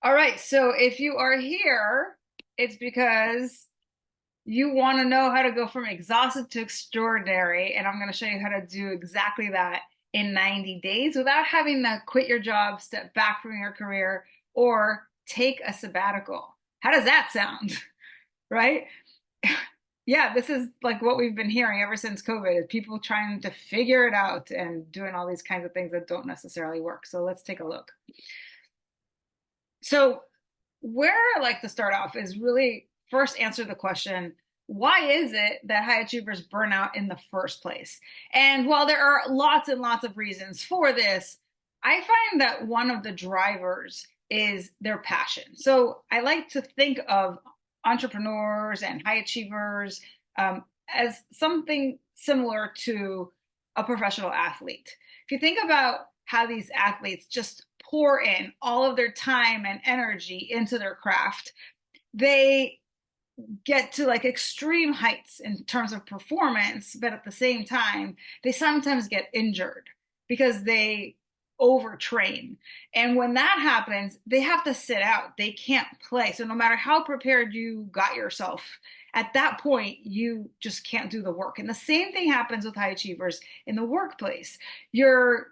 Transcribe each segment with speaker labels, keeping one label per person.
Speaker 1: All right, so if you are here, it's because you want to know how to go from exhausted to extraordinary, and I'm going to show you how to do exactly that in 90 days without having to quit your job, step back from your career, or take a sabbatical. How does that sound? Right? Yeah, this is like what we've been hearing ever since COVID, is people trying to figure it out and doing all these kinds of things that don't necessarily work. So let's take a look. So where I like to start off is really first answer the question, why is it that high achievers burn out in the first place? And while there are lots and lots of reasons for this, I find that one of the drivers is their passion. So I like to think of entrepreneurs and high achievers as something similar to a professional athlete. If you think about how these athletes just pour in all of their time and energy into their craft, they get to like extreme heights in terms of performance, but at the same time, they sometimes get injured because they overtrain. And when that happens, they have to sit out. They can't play. So no matter how prepared you got yourself, at that point, you just can't do the work. And the same thing happens with high achievers in the workplace. You're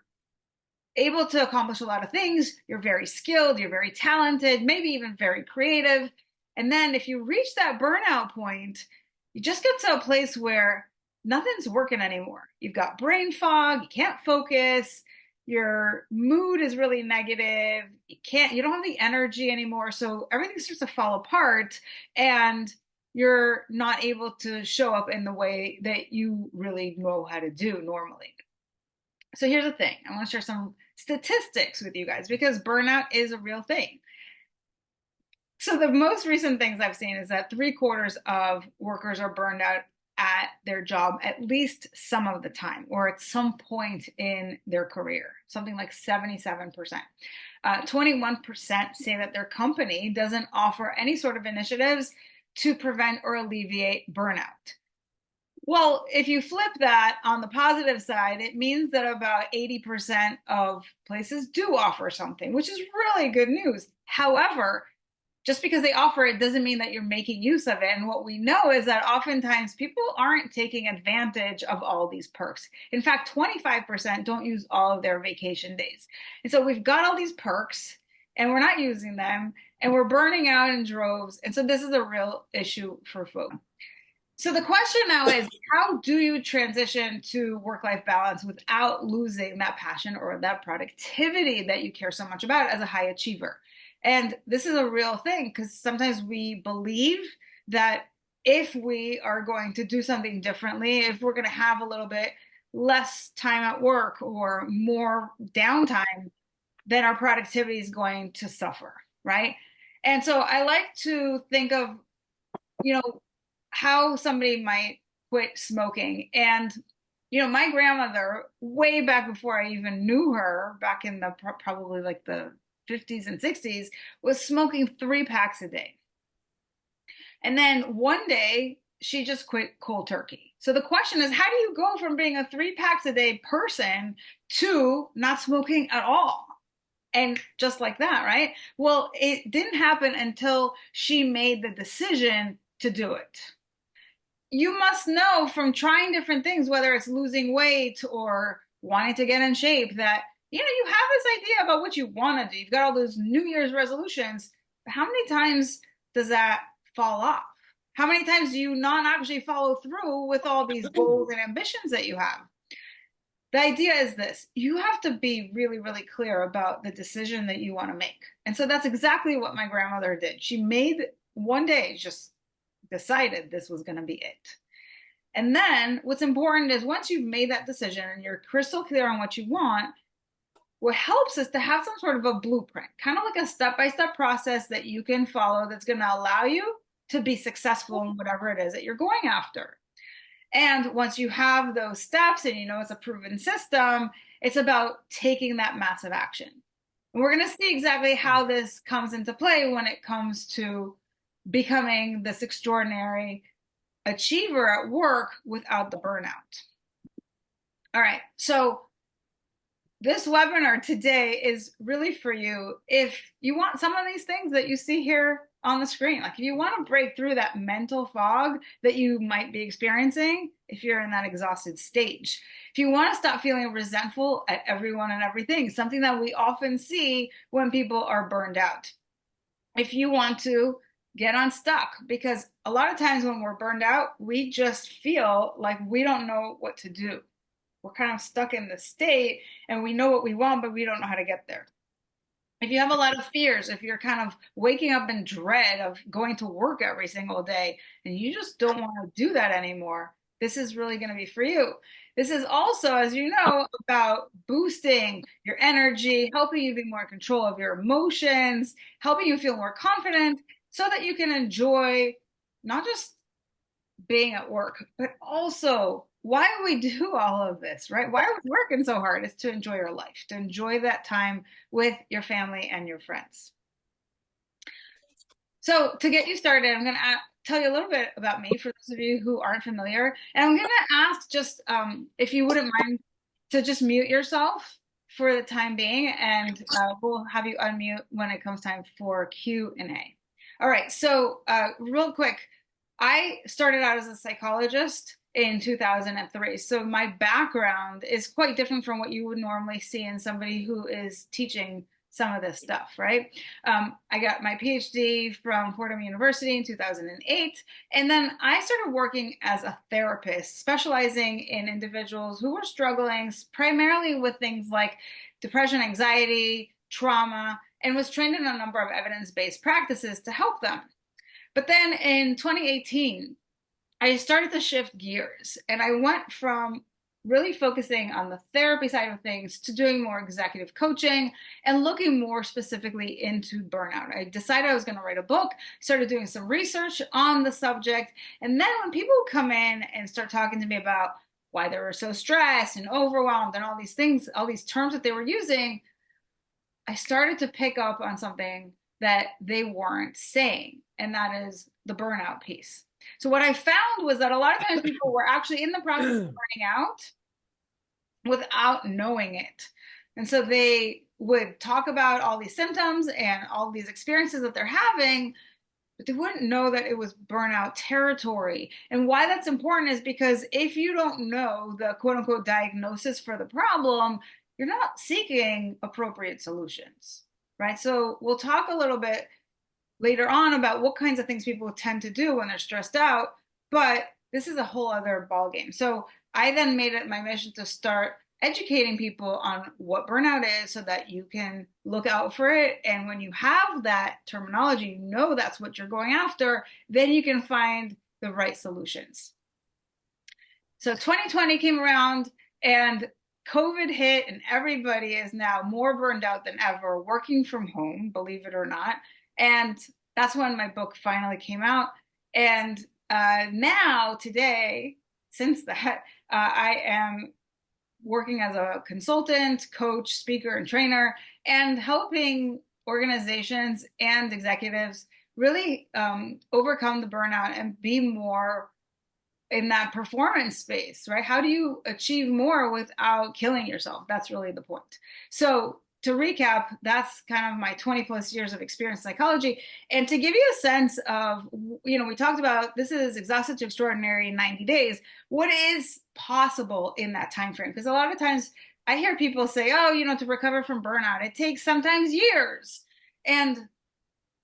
Speaker 1: able to accomplish a lot of things. You're very skilled, you're very talented, maybe even very creative. And then if you reach that burnout point, you just get to a place where nothing's working anymore. You've got brain fog, you can't focus, your mood is really negative, you don't have the energy anymore. So everything starts to fall apart and you're not able to show up in the way that you really know how to do normally. So here's the thing. I want to share some statistics with you guys because burnout is a real thing. So the most recent things I've seen is that 3/4 of workers are burned out at their job at least some of the time or at some point in their career, something like 77%. 21% say that their company doesn't offer any sort of initiatives to prevent or alleviate burnout. Well, if you flip that on the positive side, it means that about 80% of places do offer something, which is really good news. However, just because they offer it doesn't mean that you're making use of it. And what we know is that oftentimes people aren't taking advantage of all these perks. In fact, 25% don't use all of their vacation days. And so we've got all these perks and we're not using them and we're burning out in droves. And so this is a real issue for folks. So the question now is, how do you transition to work-life balance without losing that passion or that productivity that you care so much about as a high achiever? And this is a real thing because sometimes we believe that if we are going to do something differently, if we're going to have a little bit less time at work or more downtime, then our productivity is going to suffer, right? And so I like to think of, you know, how somebody might quit smoking. And, my grandmother, way back before I even knew her, back in the probably like the 50s and 60s, was smoking 3 packs a day. And then one day she just quit cold turkey. So the question is, how do you go from being a 3 packs a day person to not smoking at all? And just like that, right? Well, it didn't happen until she made the decision to do it. You must know from trying different things, whether it's losing weight or wanting to get in shape, that you have this idea about what you want to do. You've got all those New Year's resolutions. But how many times does that fall off? How many times do you not actually follow through with all these goals and ambitions that you have? The idea is this: you have to be really, really clear about the decision that you want to make. And so that's exactly what my grandmother did. She made one day, just decided this was going to be it. And then what's important is once you've made that decision and you're crystal clear on what you want, what helps is to have some sort of a blueprint, kind of like a step-by-step process that you can follow that's going to allow you to be successful in whatever it is that you're going after. And once you have those steps and it's a proven system, it's about taking that massive action. And we're going to see exactly how this comes into play when it comes to becoming this extraordinary achiever at work without the burnout. All right. So this webinar today is really for you if you want some of these things that you see here on the screen. Like if you want to break through that mental fog that you might be experiencing if you're in that exhausted stage. If you want to stop feeling resentful at everyone and everything, something that we often see when people are burned out. If you want to get unstuck, because a lot of times when we're burned out, we just feel like we don't know what to do. We're kind of stuck in the state and we know what we want, but we don't know how to get there. If you have a lot of fears, if you're kind of waking up in dread of going to work every single day and you just don't want to do that anymore, this is really going to be for you. This is also, as you know, about boosting your energy, helping you be more in control of your emotions, helping you feel more confident so that you can enjoy not just being at work, but also why we do all of this, right? Why are we working so hard? It's to enjoy your life, to enjoy that time with your family and your friends. So to get you started, I'm going to tell you a little bit about me for those of you who aren't familiar. And I'm going to ask just if you wouldn't mind to just mute yourself for the time being, and we'll have you unmute when it comes time for Q&A. All right, so real quick, I started out as a psychologist in 2003. So my background is quite different from what you would normally see in somebody who is teaching some of this stuff, right? I got my PhD from Fordham University in 2008. And then I started working as a therapist, specializing in individuals who were struggling primarily with things like depression, anxiety, trauma, and was trained in a number of evidence-based practices to help them. But then in 2018, I started to shift gears and I went from really focusing on the therapy side of things to doing more executive coaching and looking more specifically into burnout. I decided I was going to write a book, started doing some research on the subject. And then when people come in and start talking to me about why they were so stressed and overwhelmed and all these things, all these terms that they were using, I started to pick up on something that they weren't saying, and that is the burnout piece. So what I found was that a lot of times people were actually in the process of burning out without knowing it. And so they would talk about all these symptoms and all these experiences that they're having, but they wouldn't know that it was burnout territory. And why that's important is because if you don't know the quote unquote diagnosis for the problem, you're not seeking appropriate solutions, right? So we'll talk a little bit later on about what kinds of things people tend to do when they're stressed out, but this is a whole other ballgame. So I then made it my mission to start educating people on what burnout is so that you can look out for it. And when you have that terminology, you know that's what you're going after, then you can find the right solutions. So 2020 came around and COVID hit, and everybody is now more burned out than ever, working from home, believe it or not. And that's when my book finally came out. And now, today, since that, I am working as a consultant, coach, speaker, and trainer, and helping organizations and executives really overcome the burnout and be more in that performance space, right? How do you achieve more without killing yourself? That's really the point. So to recap, that's kind of my 20 plus years of experience in psychology. And to give you a sense of, we talked about this is exhausted to extraordinary in 90 days. What is possible in that time frame? Because a lot of times I hear people say, oh, to recover from burnout, it takes sometimes years. And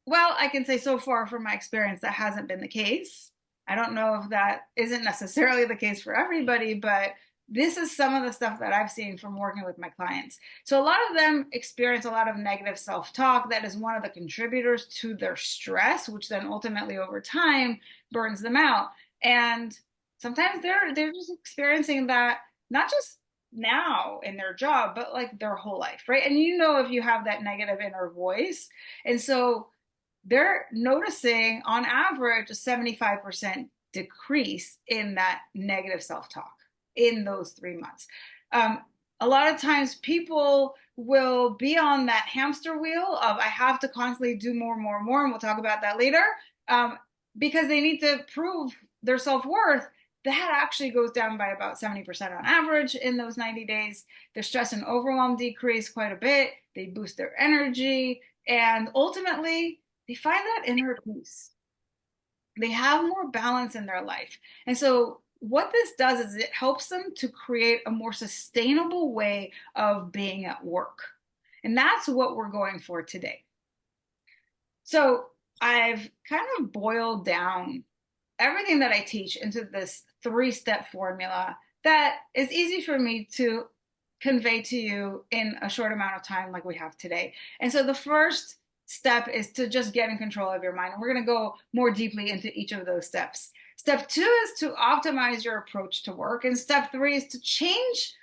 Speaker 1: well, I can say so far from my experience, that hasn't been the case. I don't know if that isn't necessarily the case for everybody, but this is some of the stuff that I've seen from working with my clients. So a lot of them experience a lot of negative self-talk. That is one of the contributors to their stress, which then ultimately over time burns them out. And sometimes they're just experiencing that not just now in their job, but like their whole life, right? And if you have that negative inner voice. And so they're noticing on average a 75% decrease in that negative self-talk in those 3 months. A lot of times people will be on that hamster wheel of I have to constantly do more and more, and we'll talk about that later, because they need to prove their self-worth. that actually goes down by about 70% on average in those 90 days. Their stress and overwhelm decrease quite a bit. They boost their energy. And ultimately, they find that inner peace. They have more balance in their life. And so, what this does is it helps them to create a more sustainable way of being at work. And that's what we're going for today. So, I've kind of boiled down everything that I teach into this 3-step formula that is easy for me to convey to you in a short amount of time like we have today. And so the first step is to just get in control of your mind. And we're going to go more deeply into each of those steps. Step 2 is to optimize your approach to work. And step 3 is to change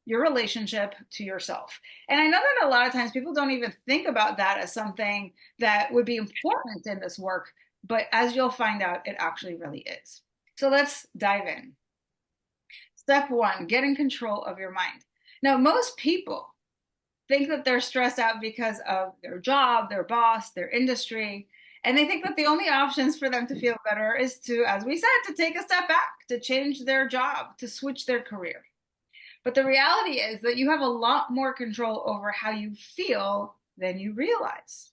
Speaker 1: your relationship to yourself. And I know that a lot of times people don't even think about that as something that would be important in this work. But as you'll find out, it actually really is. So let's dive in. Step 1, get in control of your mind. Now, most people think that they're stressed out because of their job, their boss, their industry. And they think that the only options for them to feel better is to, as we said, to take a step back, to change their job, to switch their career. But the reality is that you have a lot more control over how you feel than you realize.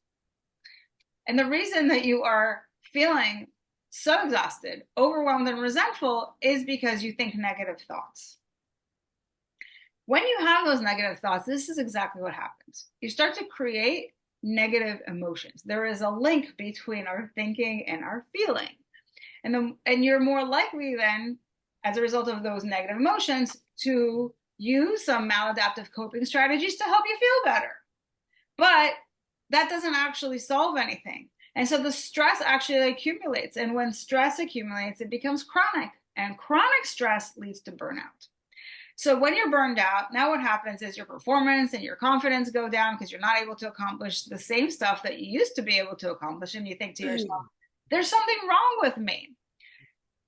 Speaker 1: And the reason that you are feeling so exhausted, overwhelmed, and resentful is because you think negative thoughts. When you have those negative thoughts, this is exactly what happens. You start to create negative emotions. There is a link between our thinking and our feeling. And you're more likely then, as a result of those negative emotions, to use some maladaptive coping strategies to help you feel better. But that doesn't actually solve anything. And so the stress actually accumulates. And when stress accumulates, it becomes chronic. And chronic stress leads to burnout. So when you're burned out, now what happens is your performance and your confidence go down because you're not able to accomplish the same stuff that you used to be able to accomplish. And you think to yourself, there's something wrong with me.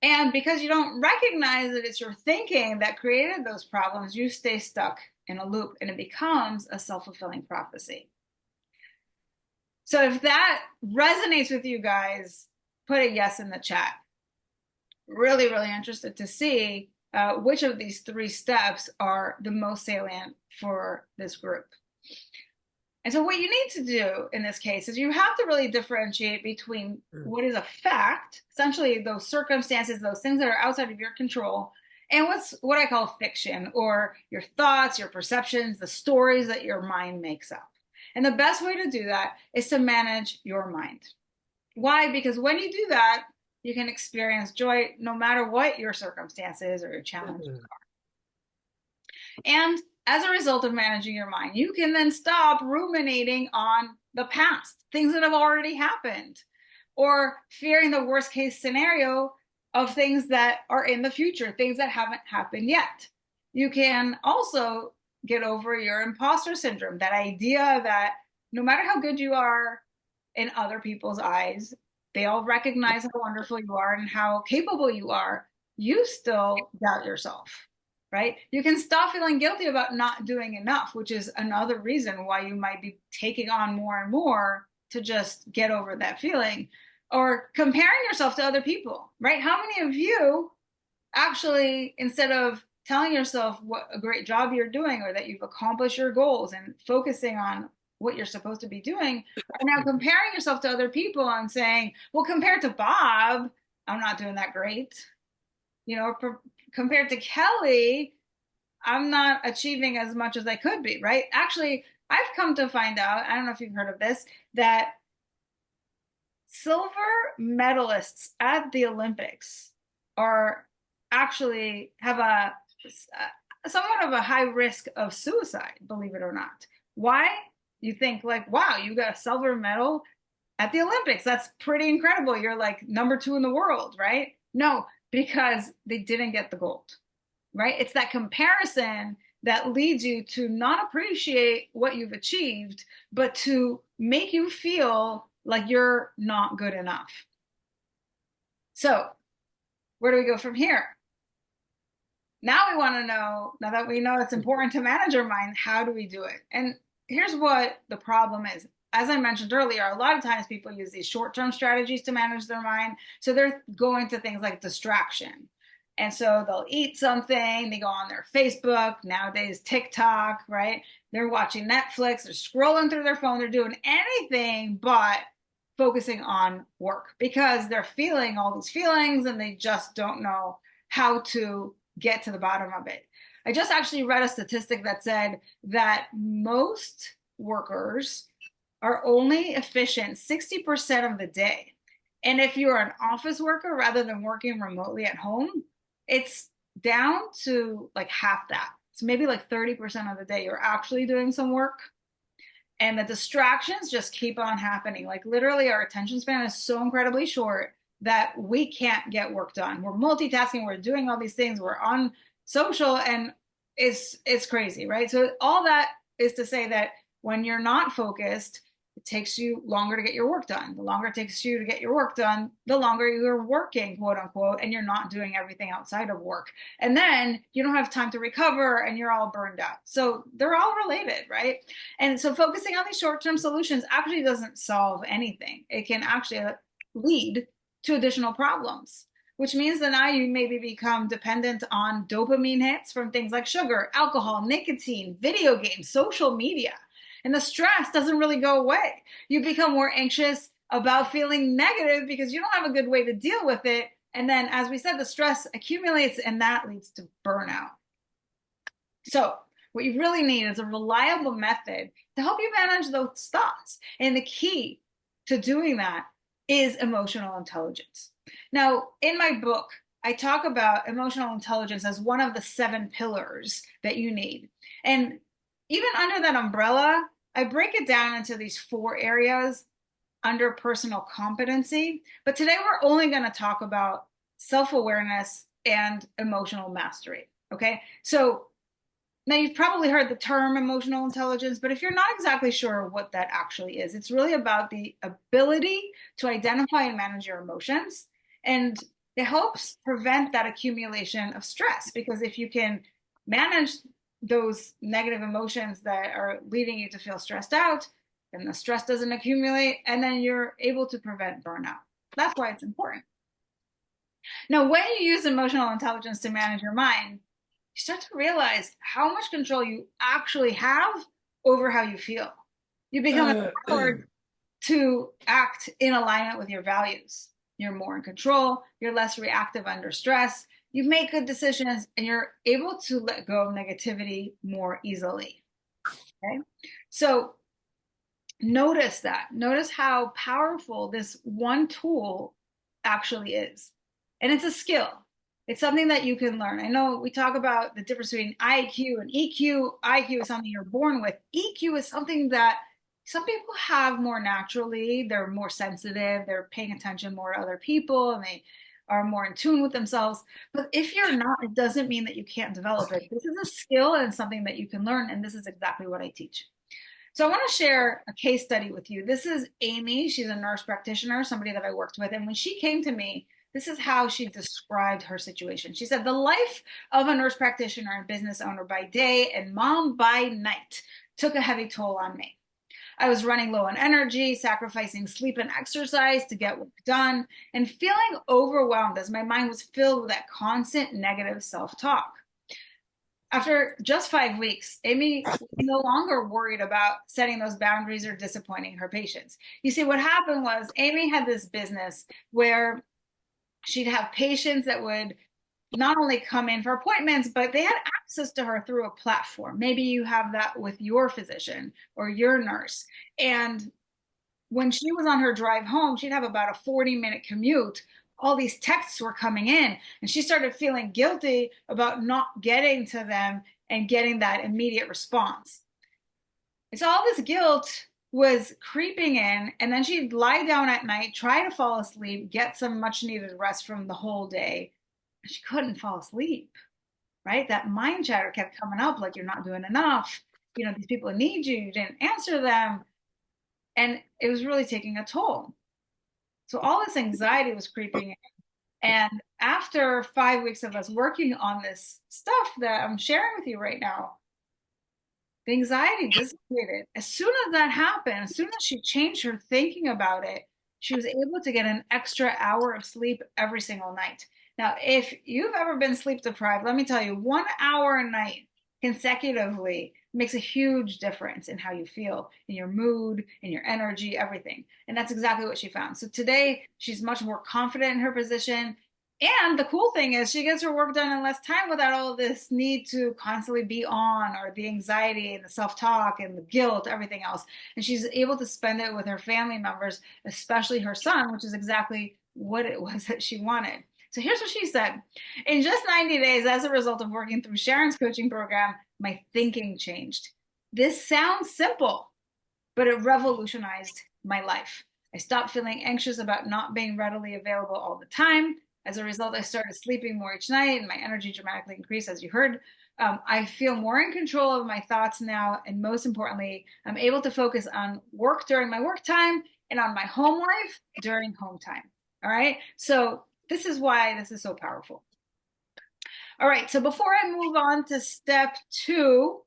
Speaker 1: And because you don't recognize that it's your thinking that created those problems, you stay stuck in a loop and it becomes a self-fulfilling prophecy. So if that resonates with you guys, put a yes in the chat. Really, really interested to see which of these 3 steps are the most salient for this group. And so what you need to do in this case is you have to really differentiate between what is a fact, essentially those circumstances, those things that are outside of your control, and what I call fiction, or your thoughts, your perceptions, the stories that your mind makes up. And the best way to do that is to manage your mind. Why? Because when you do that, you can experience joy no matter what your circumstances or your challenges are. And as a result of managing your mind, you can then stop ruminating on the past, things that have already happened, or fearing the worst case scenario of things that are in the future, things that haven't happened yet. You can also get over your imposter syndrome, that idea that no matter how good you are in other people's eyes, they all recognize how wonderful you are and how capable you are, you still doubt yourself, right? You can stop feeling guilty about not doing enough, which is another reason why you might be taking on more and more to just get over that feeling, or comparing yourself to other people, right? How many of you actually, instead of telling yourself what a great job you're doing or that you've accomplished your goals and focusing on what you're supposed to be doing, are now comparing yourself to other people and saying, well, compared to Bob, I'm not doing that great. You know, compared to Kelly, I'm not achieving as much as I could be, right? Actually, I've come to find out, I don't know if you've heard of this, that silver medalists at the Olympics are actually have a somewhat of a high risk of suicide, believe it or not. Why? You think like, wow, you got a silver medal at the Olympics. That's pretty incredible. You're like number 2 in the world, right? No, because they didn't get the gold, right? It's that comparison that leads you to not appreciate what you've achieved, but to make you feel like you're not good enough. So where do we go from here? Now we want to know, now that we know it's important to manage our mind, how do we do it? And here's what the problem is. As I mentioned earlier, a lot of times people use these short-term strategies to manage their mind. So they're going to things like distraction And so they'll eat something, they go on their Facebook, nowadays TikTok, right? They're watching Netflix, they're scrolling through their phone, they're doing anything but focusing on work because they're feeling all these feelings and they just don't know how to get to the bottom of it. I just actually read a statistic that said that most workers are only efficient 60% of the day. And if you're an office worker rather than working remotely at home, it's down to like half that. So maybe like 30% of the day you're actually doing some work. And the distractions just keep on happening. Like literally, our attention span is so incredibly short that we can't get work done. We're multitasking, we're doing all these things, we're on social, and it's crazy, right? So all that is to say that when you're not focused, it takes you longer to get your work done. The longer it takes you to get your work done, the longer you're working, quote unquote, and you're not doing everything outside of work. And then you don't have time to recover and you're all burned out. So they're all related, right? And so focusing on these short-term solutions actually doesn't solve anything. It can actually lead to additional problems, which means that now you maybe become dependent on dopamine hits from things like sugar, alcohol, nicotine, video games, social media. And the stress doesn't really go away. You become more anxious about feeling negative because you don't have a good way to deal with it. And then, as we said, the stress accumulates and that leads to burnout. So, what you really need is a reliable method to help you manage those thoughts. And the key to doing that is emotional intelligence. Now, in my book, I talk about emotional intelligence as one of the 7 pillars that you need. And even under that umbrella, I break it down into these 4 areas under personal competency. But today we're only going to talk about self-awareness and emotional mastery. Okay. So now you've probably heard the term emotional intelligence, but if you're not exactly sure what that actually is, it's really about the ability to identify and manage your emotions. And it helps prevent that accumulation of stress because if you can manage those negative emotions that are leading you to feel stressed out, then the stress doesn't accumulate, and then you're able to prevent burnout. That's why it's important. Now, when you use emotional intelligence to manage your mind, you start to realize how much control you actually have over how you feel. You become empowered to act in alignment with your values. You're more in control, you're less reactive under stress, you make good decisions, and you're able to let go of negativity more easily. Okay? So notice that. Notice how powerful this one tool actually is. And it's a skill. It's something that you can learn. I know we talk about the difference between IQ and EQ. IQ is something you're born with. EQ is something that some people have more naturally. They're more sensitive. They're paying attention more to other people and they are more in tune with themselves. But if you're not, it doesn't mean that you can't develop it. This is a skill and something that you can learn. And this is exactly what I teach. So I want to share a case study with you. This is Amy. She's a nurse practitioner, somebody that I worked with. And when she came to me, this is how she described her situation. She said, the life of a nurse practitioner and business owner by day and mom by night took a heavy toll on me. I was running low on energy, sacrificing sleep and exercise to get work done, and feeling overwhelmed as my mind was filled with that constant negative self-talk. After just 5 weeks, Amy was no longer worried about setting those boundaries or disappointing her patients. You see, what happened was Amy had this business where she'd have patients that would not only come in for appointments, but they had access to her through a platform. Maybe you have that with your physician or your nurse. And when she was on her drive home, she'd have about a 40-minute commute. All these texts were coming in, and she started feeling guilty about not getting to them and getting that immediate response. And so all this guilt was creeping in, and then she'd lie down at night, try to fall asleep, get some much needed rest from the whole day. She couldn't fall asleep, right? That mind chatter kept coming up like, you're not doing enough. You know, these people need you. You didn't answer them. And it was really taking a toll. So all this anxiety was creeping in. And after 5 weeks of us working on this stuff that I'm sharing with you right now, the anxiety dissipated. As soon as that happened, as soon as she changed her thinking about it, she was able to get an extra hour of sleep every single night. Now, if you've ever been sleep deprived, let me tell you, 1 hour a night consecutively makes a huge difference in how you feel, in your mood, in your energy, everything. And that's exactly what she found. So today, she's much more confident in her position. And the cool thing is, she gets her work done in less time without all this need to constantly be on, or the anxiety and the self talk and the guilt, everything else. And she's able to spend it with her family members, especially her son, which is exactly what it was that she wanted. So here's what she said. In just 90 days, as a result of working through Sharon's coaching program, my thinking changed. This sounds simple, but it revolutionized my life. I stopped feeling anxious about not being readily available all the time. As a result, I started sleeping more each night and my energy dramatically increased, as you heard. I feel more in control of my thoughts now. And most importantly, I'm able to focus on work during my work time and on my home life during home time. All right. So this is why this is so powerful. All right. So before I move on to step 2,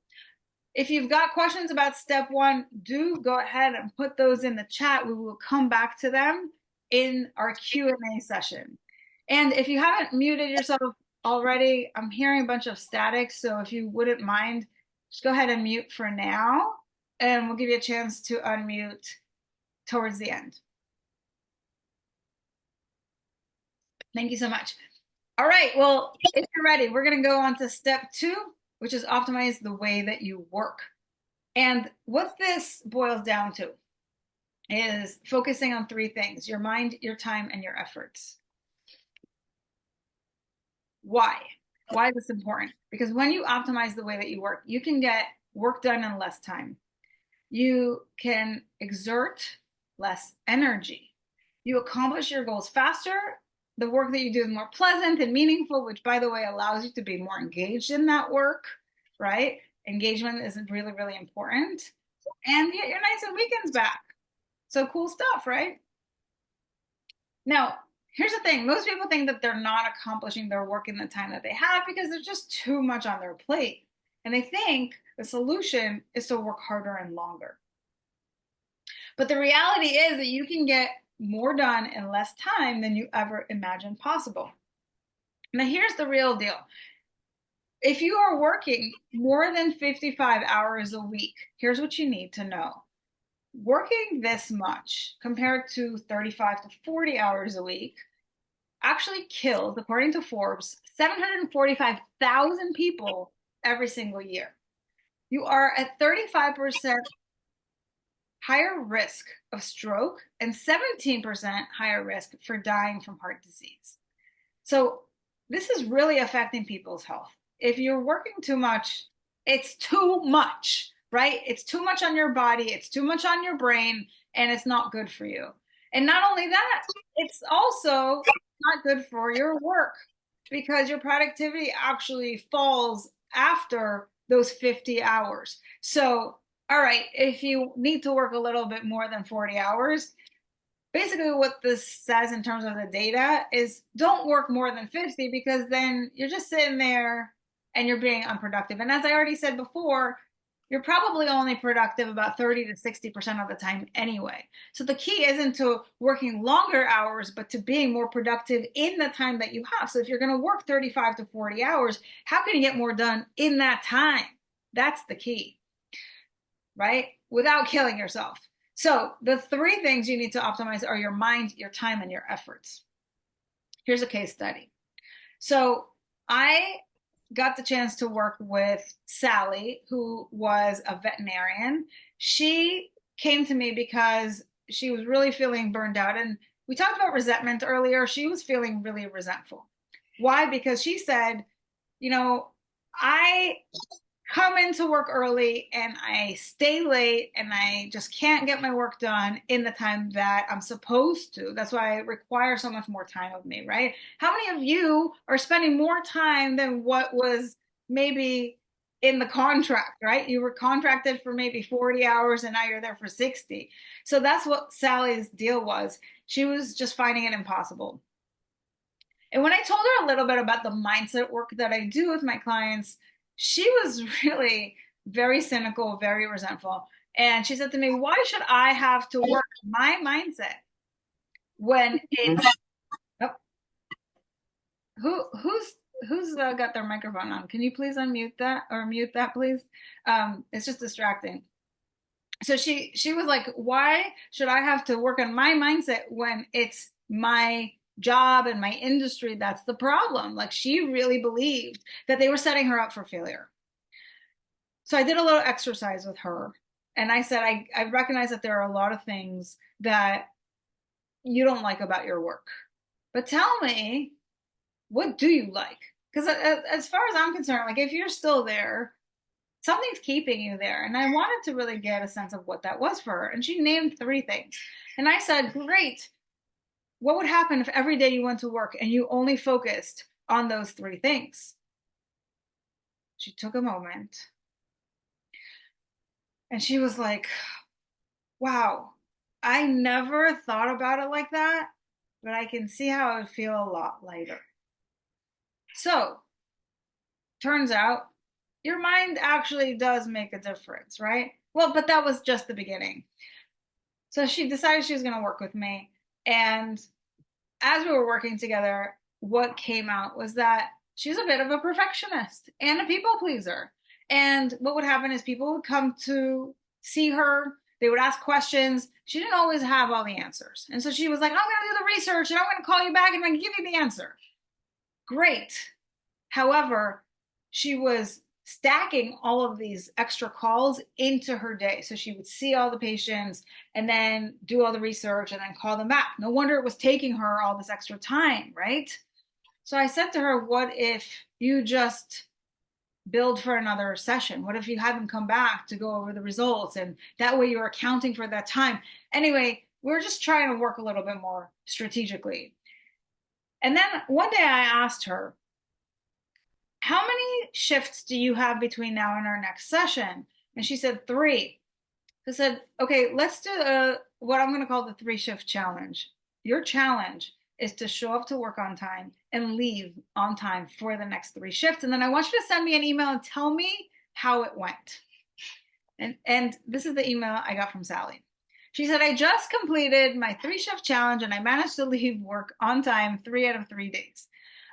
Speaker 1: if you've got questions about step 1, do go ahead and put those in the chat. We will come back to them in our Q&A session. And if you haven't muted yourself already, I'm hearing a bunch of static. So if you wouldn't mind, just go ahead and mute for now, and we'll give you a chance to unmute towards the end. Thank you so much. All right. Well, if you're ready, we're going to go on to step 2, which is optimize the way that you work. And what this boils down to is focusing on 3 things: your mind, your time, and your efforts. Why? Why is this important? Because when you optimize the way that you work, you can get work done in less time. You can exert less energy. You accomplish your goals faster. The work that you do is more pleasant and meaningful, which, by the way, allows you to be more engaged in that work, right? Engagement is really, really important. And you get your nights and weekends back. So cool stuff, right? Now, here's the thing. Most people think that they're not accomplishing their work in the time that they have because there's just too much on their plate. And they think the solution is to work harder and longer. But the reality is that you can get more done in less time than you ever imagined possible. Now, here's the real deal. If you are working more than 55 hours a week, here's what you need to know. Working this much compared to 35 to 40 hours a week actually kills, according to Forbes, 745,000 people every single year. You are at 35% higher risk of stroke and 17% higher risk for dying from heart disease. So this is really affecting people's health. If you're working too much, it's too much, right? It's too much on your body, it's too much on your brain, and it's not good for you. And not only that, it's also not good for your work because your productivity actually falls after those 50 hours. So, all right, if you need to work a little bit more than 40 hours, basically what this says in terms of the data is don't work more than 50 because then you're just sitting there and you're being unproductive. And as I already said before, you're probably only productive about 30 to 60% of the time anyway. So the key isn't to working longer hours, but to being more productive in the time that you have. So if you're going to work 35 to 40 hours, how can you get more done in that time? That's the key, right? Without killing yourself. So the 3 things you need to optimize are your mind, your time, and your efforts. Here's a case study. So I got the chance to work with Sally, who was a veterinarian. She came to me because she was really feeling burned out. And we talked about resentment earlier. She was feeling really resentful. Why? Because she said, I come into work early and I stay late and I just can't get my work done in the time that I'm supposed to. That's why it requires so much more time of me, right? How many of you are spending more time than what was maybe in the contract, right? You were contracted for maybe 40 hours and now you're there for 60. So that's what Sally's deal was. She was just finding it impossible. And when I told her a little bit about the mindset work that I do with my clients, she was really very cynical, very resentful. And she said to me, why should I have to work my mindset when it's, oh, Who's got their microphone on? Can you please unmute that or mute that, please? It's just distracting. So she was like, why should I have to work on my mindset when it's my job and my industry that's the problem? Like, she really believed that they were setting her up for failure. So I did a little exercise with her, and I said, I recognize that there are a lot of things that you don't like about your work, but tell me, what do you like? Because as far as I'm concerned, like, if you're still there, something's keeping you there. And I wanted to really get a sense of what that was for her. And she named three things. And I said, great. What would happen if every day you went to work and you only focused on those three things? She took a moment and she was like, wow, I never thought about it like that, but I can see how it would feel a lot lighter. So, turns out your mind actually does make a difference, right? Well, but that was just the beginning. So she decided she was going to work with me. And as we were working together, what came out was that she's a bit of a perfectionist and a people pleaser. And what would happen is people would come to see her, they would ask questions. She didn't always have all the answers. And so she was like, I'm going to do the research and I'm going to call you back and I'm going to give you the answer. Great. However, she was stacking all of these extra calls into her day. So she would see all the patients and then do all the research and then call them back. No wonder it was taking her all this extra time, right? So I said to her, what if you just build for another session? What if you had them come back to go over the results? And that way you're accounting for that time. Anyway, we're just trying to work a little bit more strategically. And then one day I asked her, how many shifts do you have between now and our next session? And she said 3. I said, okay, let's do what I'm going to call the 3-shift challenge. Your challenge is to show up to work on time and leave on time for the next 3 shifts. And then I want you to send me an email and tell me how it went. And this is the email I got from Sally. She said, I just completed my 3-shift challenge and I managed to leave work on time 3 out of 3 days.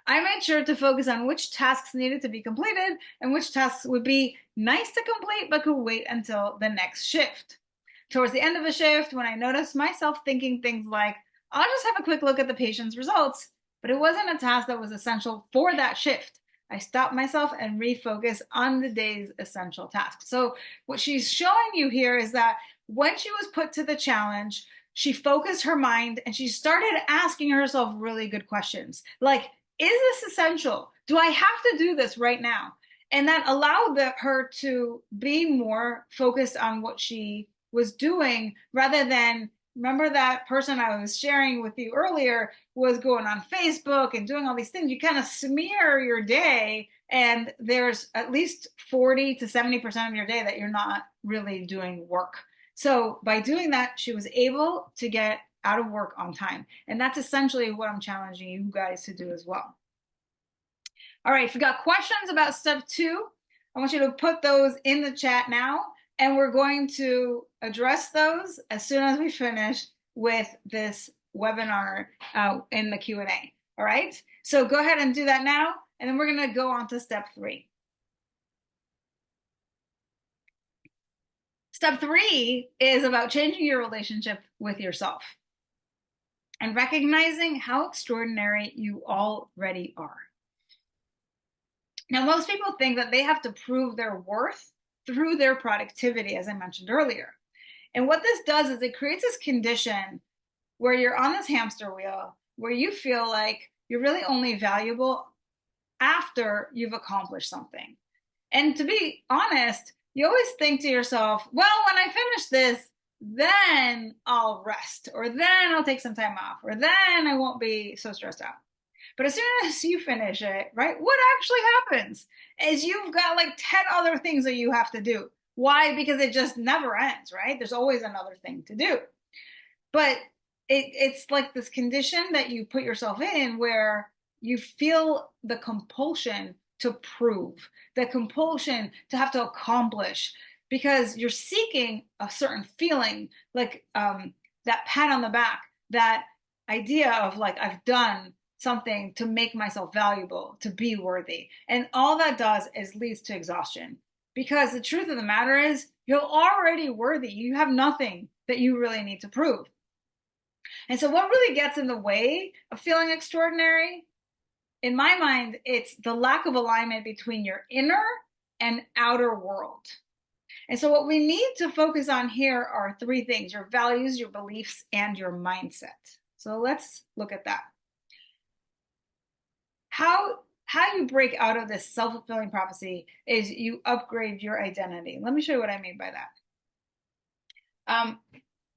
Speaker 1: I made sure to focus on which tasks needed to be completed and which tasks would be nice to complete but could wait until the next shift. Towards the end of a shift, when I noticed myself thinking things like, I'll just have a quick look at the patient's results, but it wasn't a task that was essential for that shift, I stopped myself and refocused on the day's essential task. So what she's showing you here is that when she was put to the challenge, she focused her mind and she started asking herself really good questions like, is this essential? Do I have to do this right now? And that allowed her to be more focused on what she was doing rather than, remember that person I was sharing with you earlier was going on Facebook and doing all these things. You kind of smear your day and there's at least 40 to 70% of your day that you're not really doing work. So by doing that, she was able to get out of work on time. And that's essentially what I'm challenging you guys to do as well. All right, if you got questions about step 2, I want you to put those in the chat now, and we're going to address those as soon as we finish with this webinar in the Q&A. All right, so go ahead and do that now, and then we're going to go on to step 3. Step 3 is about changing your relationship with yourself and recognizing how extraordinary you already are. Now, most people think that they have to prove their worth through their productivity, as I mentioned earlier. And what this does is it creates this condition where you're on this hamster wheel, where you feel like you're really only valuable after you've accomplished something. And to be honest, you always think to yourself, well, when I finish this, then I'll rest, or then I'll take some time off, or then I won't be so stressed out. But as soon as you finish it, right, what actually happens is you've got like 10 other things that you have to do. Why? Because it just never ends, right? There's always another thing to do. But it's like this condition that you put yourself in where you feel the compulsion to prove, the compulsion to have to accomplish, because you're seeking a certain feeling, like that pat on the back, that idea of like, I've done something to make myself valuable, to be worthy. And all that does is leads to exhaustion. Because the truth of the matter is, you're already worthy. You have nothing that you really need to prove. And so, what really gets in the way of feeling extraordinary, in my mind, it's the lack of alignment between your inner and outer world. And so, what we need to focus on here are three things: your values, your beliefs, and your mindset. So, let's look at that. How you break out of this self-fulfilling prophecy is you upgrade your identity. Let me show you what I mean by that.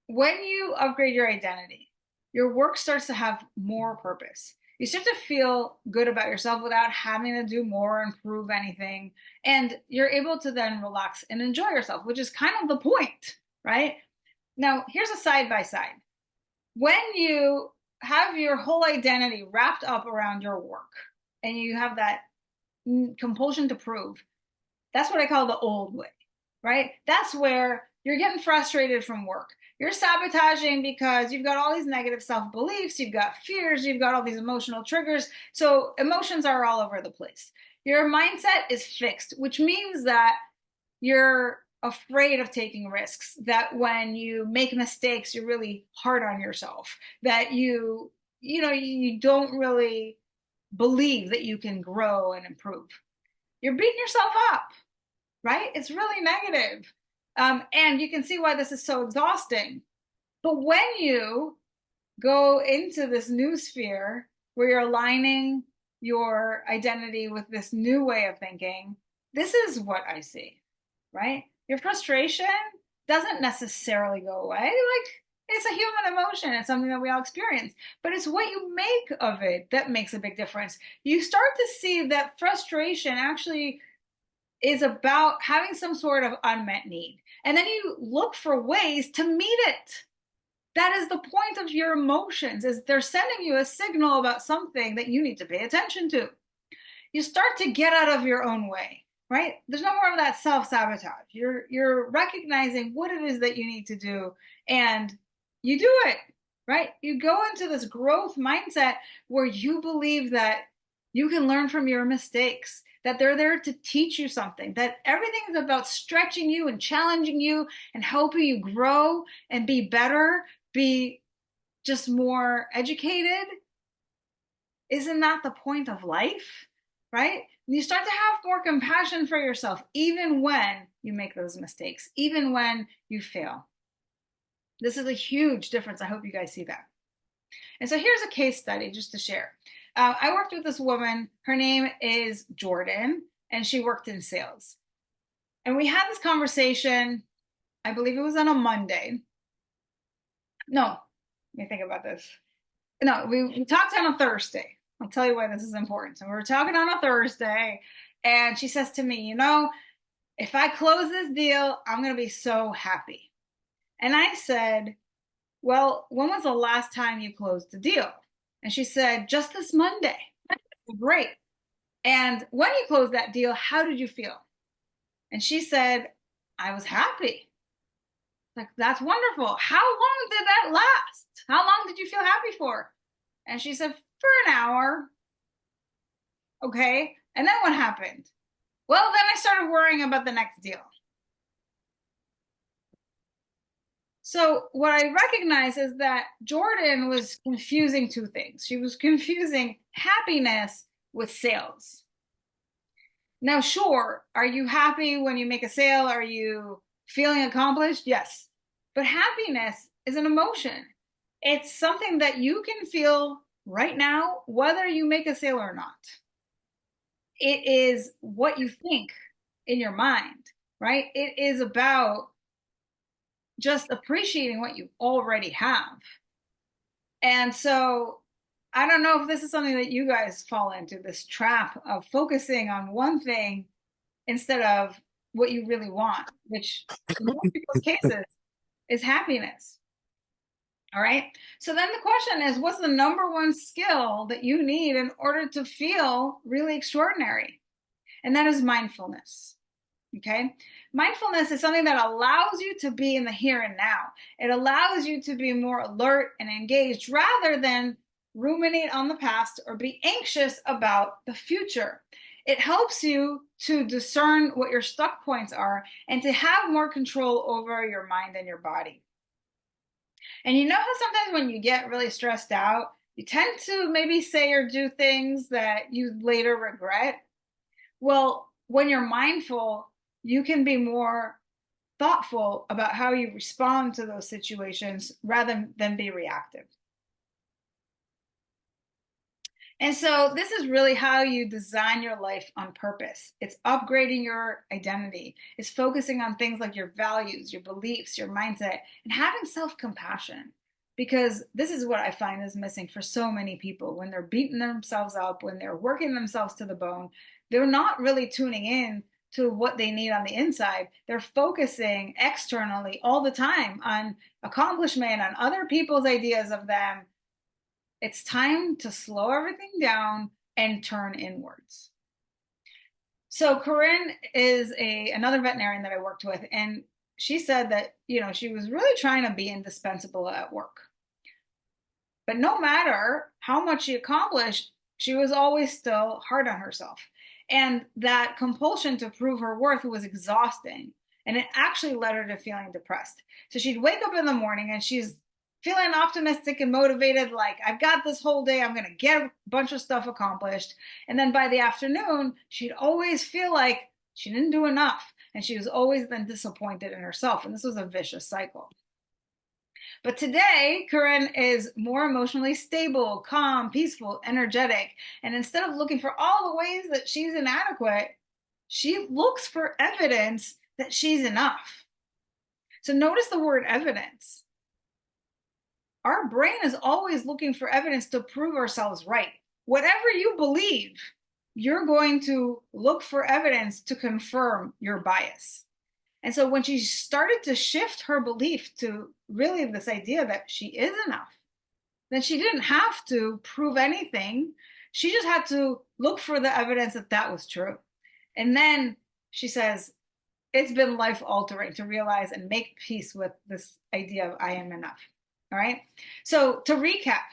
Speaker 1: When you upgrade your identity, your work starts to have more purpose. You start to feel good about yourself without having to do more and prove anything. And you're able to then relax and enjoy yourself, which is kind of the point, right? Now, here's a side by side. When you have your whole identity wrapped up around your work and you have that compulsion to prove, that's what I call the old way, right? That's where you're getting frustrated from work. You're sabotaging because you've got all these negative self-beliefs, you've got fears, you've got all these emotional triggers. So emotions are all over the place. Your mindset is fixed, which means that you're afraid of taking risks, that when you make mistakes, you're really hard on yourself, that you don't really believe that you can grow and improve. You're beating yourself up, right? It's really negative. And you can see why this is so exhausting. But when you go into this new sphere where you're aligning your identity with this new way of thinking, this is what I see, right? Your frustration doesn't necessarily go away. Like, it's a human emotion. It's something that we all experience, but it's what you make of it that makes a big difference. You start to see that frustration actually is about having some sort of unmet need. And then you look for ways to meet it. That is the point of your emotions, is they're sending you a signal about something that you need to pay attention to. You start to get out of your own way, right? There's no more of that self-sabotage. You're recognizing what it is that you need to do, and you do it, right? You go into this growth mindset where you believe that you can learn from your mistakes, that they're there to teach you something, that everything is about stretching you and challenging you and helping you grow and be better, be just more educated. Isn't that the point of life, right? And you start to have more compassion for yourself, even when you make those mistakes, even when you fail. This is a huge difference. I hope you guys see that. And so here's a case study just to share. I worked with this woman. Her name is Jordan, and she worked in sales. And we had this conversation, I believe it was on a Monday. No, let me think about this. No, we talked on a Thursday. I'll tell you why this is important. So we were talking on a Thursday, and she says to me, if I close this deal, I'm going to be so happy. And I said, well, when was the last time you closed the deal? And she said, just this Monday. Great. And when you closed that deal, how did you feel? And she said, I was happy. Like, that's wonderful. How long did that last? How long did you feel happy for? And she said, for an hour. Okay. And then what happened? Well, then I started worrying about the next deal. So what I recognize is that Jordan was confusing two things. She was confusing happiness with sales. Now, sure, are you happy when you make a sale? Are you feeling accomplished? Yes. But happiness is an emotion. It's something that you can feel right now, whether you make a sale or not. It is what you think in your mind, right? It is about just appreciating what you already have. And so I don't know if this is something that you guys fall into, this trap of focusing on one thing instead of what you really want, which in most people's cases is happiness. All right. So then the question is, what's the number one skill that you need in order to feel really extraordinary? And that is mindfulness. Okay. Mindfulness is something that allows you to be in the here and now. It allows you to be more alert and engaged rather than ruminate on the past, or be anxious about the future. It helps you to discern what your stuck points are and to have more control over your mind and your body. And you know how sometimes when you get really stressed out, you tend to maybe say or do things that you later regret? Well, when you're mindful, you can be more thoughtful about how you respond to those situations rather than be reactive. And so this is really how you design your life on purpose. It's upgrading your identity. It's focusing on things like your values, your beliefs, your mindset, and having self-compassion. Because this is what I find is missing for so many people. When they're beating themselves up, when they're working themselves to the bone, they're not really tuning in to what they need on the inside. They're focusing externally all the time on accomplishment, on other people's ideas of them. It's time to slow everything down and turn inwards. So Corinne is another veterinarian that I worked with, and she said that, she was really trying to be indispensable at work. But no matter how much she accomplished, she was always still hard on herself. And that compulsion to prove her worth was exhausting. And it actually led her to feeling depressed. So she'd wake up in the morning and she's feeling optimistic and motivated, like, I've got this whole day, I'm going to get a bunch of stuff accomplished. And then by the afternoon, she'd always feel like she didn't do enough. And she was always then disappointed in herself. And this was a vicious cycle. But today, Corinne is more emotionally stable, calm, peaceful, energetic. And instead of looking for all the ways that she's inadequate, she looks for evidence that she's enough. So notice the word evidence. Our brain is always looking for evidence to prove ourselves right. Whatever you believe, you're going to look for evidence to confirm your bias. And so when she started to shift her belief to really this idea that she is enough, then she didn't have to prove anything. She just had to look for the evidence that that was true. And then she says, it's been life altering to realize and make peace with this idea of I am enough. All right. So to recap,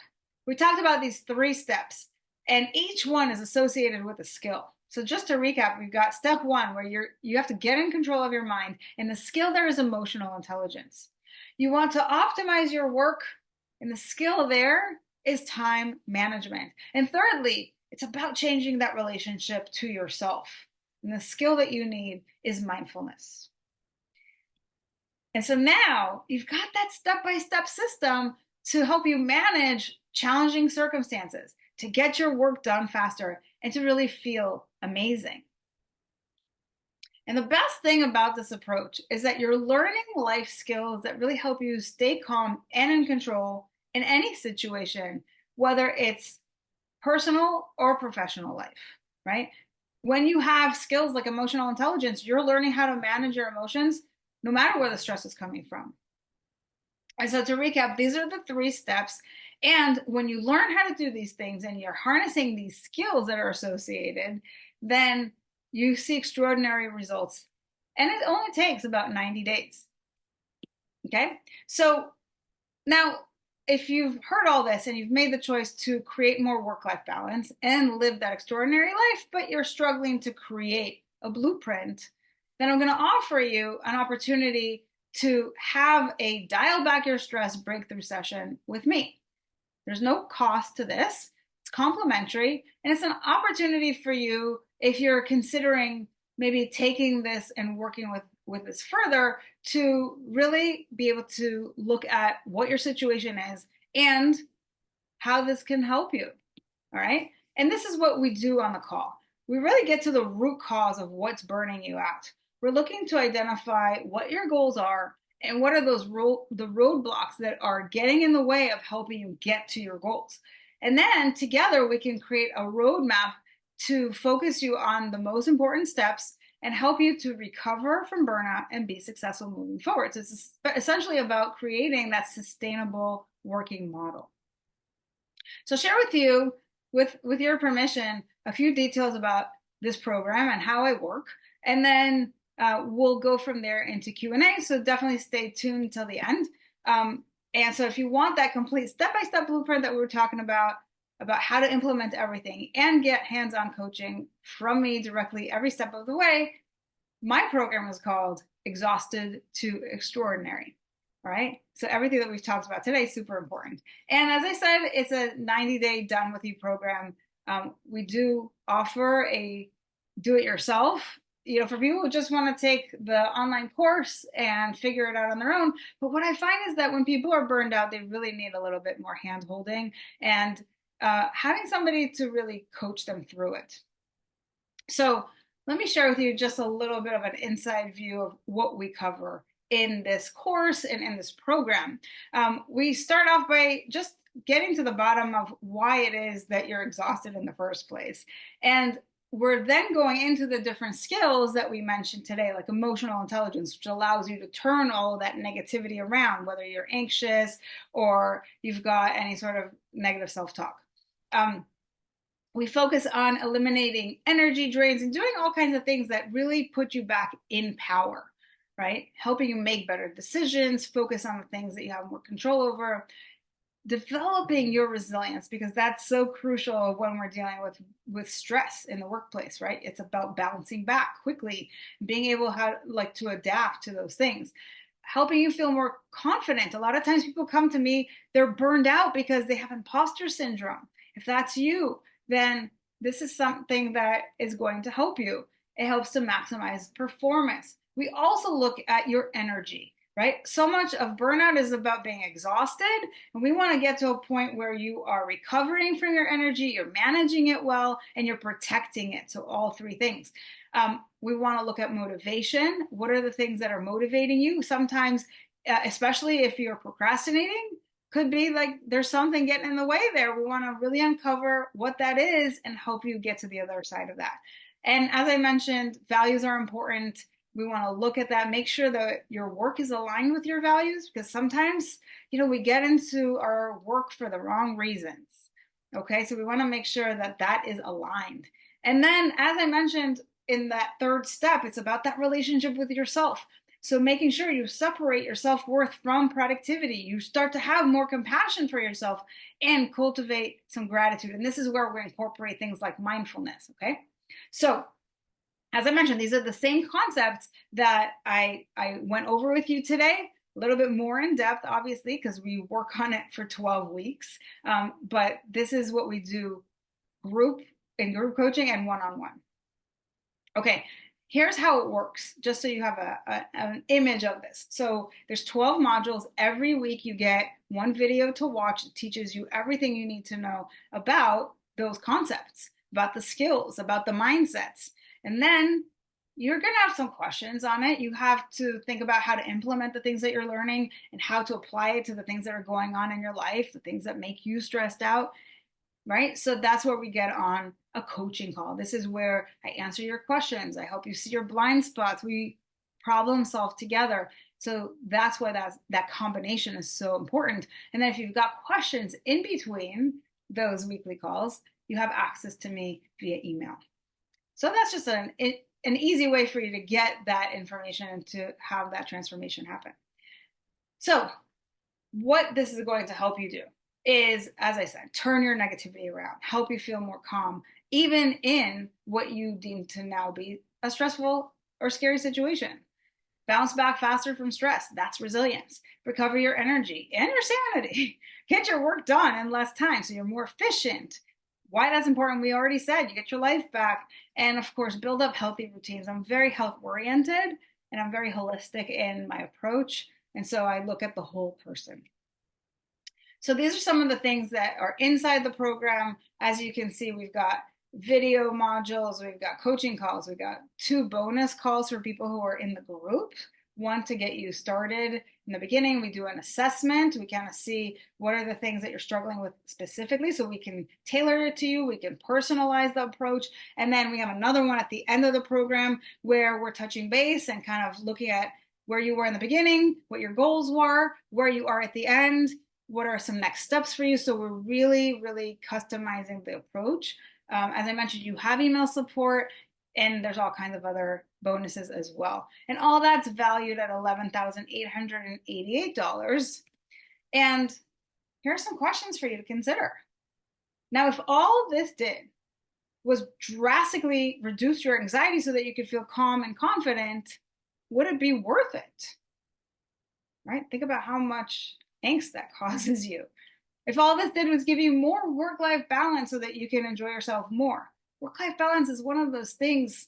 Speaker 1: we talked about these 3 steps, and each one is associated with a skill. So just to recap, we've got step 1, where you have to get in control of your mind, and the skill there is emotional intelligence. You want to optimize your work, and the skill there is time management. And thirdly, it's about changing that relationship to yourself. And the skill that you need is mindfulness. And so now you've got that step-by-step system to help you manage challenging circumstances, to get your work done faster, and to really feel amazing. And the best thing about this approach is that you're learning life skills that really help you stay calm and in control in any situation, whether it's personal or professional life, right? When you have skills like emotional intelligence, you're learning how to manage your emotions no matter where the stress is coming from. And so to recap, these are the 3 steps. And when you learn how to do these things and you're harnessing these skills that are associated, then you see extraordinary results. And it only takes about 90 days. Okay? So now, if you've heard all this and you've made the choice to create more work-life balance and live that extraordinary life, but you're struggling to create a blueprint, then I'm going to offer you an opportunity to have a dial back your stress breakthrough session with me. There's no cost to this. It's complimentary, and it's an opportunity for you, if you're considering maybe taking this and working with this further, to really be able to look at what your situation is and how this can help you. All right. And this is what we do on the call. We really get to the root cause of what's burning you out. We're looking to identify what your goals are and what are the roadblocks that are getting in the way of helping you get to your goals. And then together we can create a roadmap to focus you on the most important steps and help you to recover from burnout and be successful moving forward. So it's essentially about creating that sustainable working model. So I'll share with you, with your permission, a few details about this program and how I work, and then we'll go from there into Q&A. So definitely stay tuned till the end. And so if you want that complete step-by-step blueprint that we were talking about, about how to implement everything and get hands-on coaching from me directly every step of the way, my program is called Exhausted to Extraordinary. Right? So everything that we've talked about today is super important. And as I said, it's a 90-day done with you program. We do offer a do-it-yourself, for people who just want to take the online course and figure it out on their own. But what I find is that when people are burned out, they really need a little bit more hand-holding and having somebody to really coach them through it. So let me share with you just a little bit of an inside view of what we cover in this course and in this program. We start off by just getting to the bottom of why it is that you're exhausted in the first place. And we're then going into the different skills that we mentioned today, like emotional intelligence, which allows you to turn all of that negativity around, whether you're anxious or you've got any sort of negative self-talk. We focus on eliminating energy drains and doing all kinds of things that really put you back in power, right? Helping you make better decisions, focus on the things that you have more control over, developing your resilience, because that's so crucial when we're dealing with stress in the workplace, right? It's about bouncing back quickly, being able to adapt to those things, helping you feel more confident. A lot of times people come to me, they're burned out because they have imposter syndrome. If that's you, then this is something that is going to help you. It helps to maximize performance. We also look at your energy, right? So much of burnout is about being exhausted, and we want to get to a point where you are recovering from your energy, you're managing it well, and you're protecting it. So all three things. We want to look at motivation. What are the things that are motivating you? Sometimes, especially if you're procrastinating, could be like there's something getting in the way there. We want to really uncover what that is and help you get to the other side of that. And as I mentioned, values are important. We want to look at that, make sure that your work is aligned with your values, because sometimes, we get into our work for the wrong reasons. Okay, so we want to make sure that that is aligned. And then, as I mentioned in that third step, it's about that relationship with yourself. So making sure you separate your self-worth from productivity, you start to have more compassion for yourself and cultivate some gratitude. And this is where we incorporate things like mindfulness, okay? So as I mentioned, these are the same concepts that I went over with you today, a little bit more in depth, obviously, because we work on it for 12 weeks. But this is what we do group coaching and one-on-one. Okay, here's how it works, just so you have an image of this. So there's 12 modules. Every week you get one video to watch. It teaches you everything you need to know about those concepts, about the skills, about the mindsets. And then you're going to have some questions on it. You have to think about how to implement the things that you're learning and how to apply it to the things that are going on in your life, the things that make you stressed out, right? So that's where we get on a coaching call. This is where I answer your questions. I help you see your blind spots. We problem solve together. So that's why that combination is so important. And then if you've got questions in between those weekly calls, you have access to me via email. So that's just an easy way for you to get that information and to have that transformation happen. So what this is going to help you do is, as I said, turn your negativity around, help you feel more calm, even in what you deem to now be a stressful or scary situation. Bounce back faster from stress. That's resilience. Recover your energy and your sanity. Get your work done in less time so you're more efficient. Why that's important, we already said. You get your life back. And of course, build up healthy routines. I'm very health oriented and I'm very holistic in my approach. And so I look at the whole person. So these are some of the things that are inside the program. As you can see, we've got video modules, we've got coaching calls, we've got 2 bonus calls for people who are in the group. One to get you started in the beginning. We do an assessment. We kind of see what are the things that you're struggling with specifically, so we can tailor it to you. We can personalize the approach. And then we have another one at the end of the program where we're touching base and kind of looking at where you were in the beginning, what your goals were, where you are at the end, what are some next steps for you. So we're really, really customizing the approach. As I mentioned, you have email support, and there's all kinds of other bonuses as well. And all that's valued at $11,888. And here are some questions for you to consider. Now, if all this did was drastically reduce your anxiety so that you could feel calm and confident, would it be worth it? Right? Think about how much angst that causes you. If all this did was give you more work life balance so that you can enjoy yourself more. Work life balance is one of those things